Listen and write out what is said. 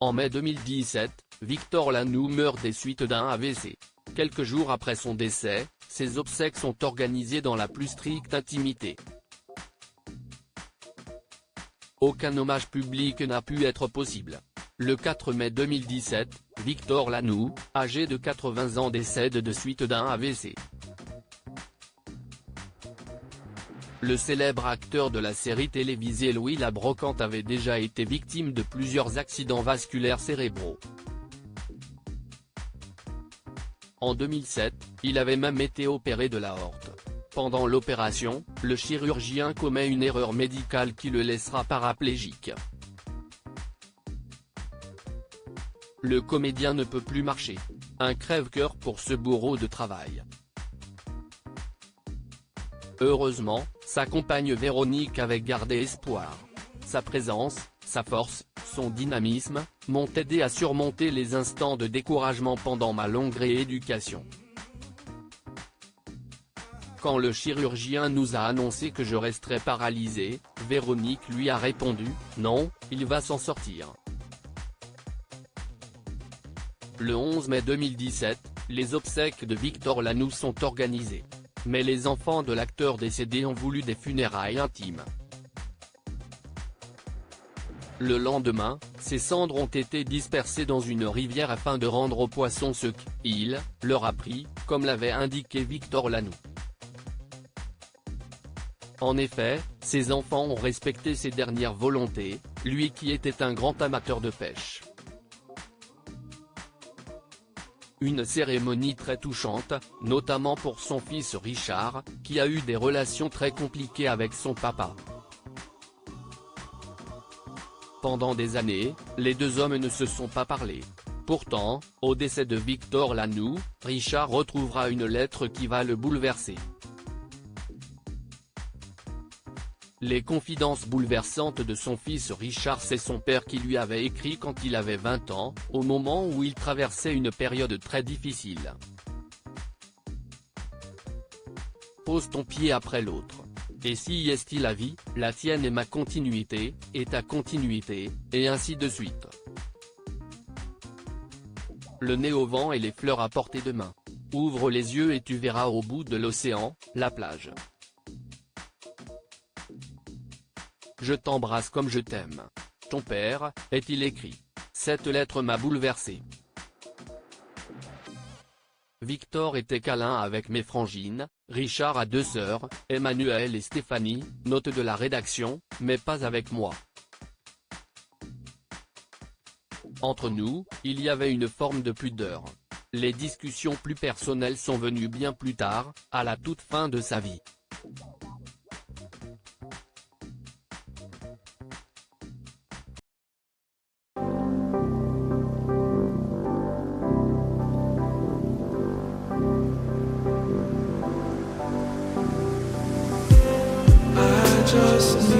En mai 2017, Victor Lanoux meurt des suites d'un AVC. Quelques jours après son décès, ses obsèques sont organisées dans la plus stricte intimité. Aucun hommage public n'a pu être possible. Le 4 mai 2017, Victor Lanoux, âgé de 80 ans décède de suite d'un AVC. Le célèbre acteur de la série télévisée Louis la Brocante avait déjà été victime de plusieurs accidents vasculaires cérébraux. En 2007, il avait même été opéré de l'aorte. Pendant l'opération, le chirurgien commet une erreur médicale qui le laissera paraplégique. Le comédien ne peut plus marcher. Un crève-cœur pour ce bourreau de travail. Heureusement, sa compagne Véronique avait gardé espoir. Sa présence, sa force, son dynamisme, m'ont aidé à surmonter les instants de découragement pendant ma longue rééducation. Quand le chirurgien nous a annoncé que je resterais paralysé, Véronique lui a répondu « Non, il va s'en sortir ». Le 11 mai 2017, les obsèques de Victor Lanoux sont organisées. Mais les enfants de l'acteur décédé ont voulu des funérailles intimes. Le lendemain, ses cendres ont été dispersées dans une rivière afin de rendre aux poissons ce qu'il leur a pris, comme l'avait indiqué Victor Lanoux. En effet, ses enfants ont respecté ses dernières volontés, lui qui était un grand amateur de pêche. Une cérémonie très touchante, notamment pour son fils Richard, qui a eu des relations très compliquées avec son papa. Pendant des années, les deux hommes ne se sont pas parlé. Pourtant, au décès de Victor Lanoux, Richard retrouvera une lettre qui va le bouleverser. Les confidences bouleversantes de son fils Richard, c'est son père qui lui avait écrit quand il avait 20 ans, au moment où il traversait une période très difficile. Pose ton pied après l'autre. Et si est la vie, la tienne est ma continuité, et ta continuité, et ainsi de suite. Le nez au vent et les fleurs à portée de main. Ouvre les yeux et tu verras au bout de l'océan, la plage. Je t'embrasse comme je t'aime. Ton père, est-il écrit. Cette lettre m'a bouleversé. Victor était câlin avec mes frangines, Richard a 2 sœurs, Emmanuel et Stéphanie, note de la rédaction, mais pas avec moi. Entre nous, il y avait une forme de pudeur. Les discussions plus personnelles sont venues bien plus tard, à la toute fin de sa vie. Just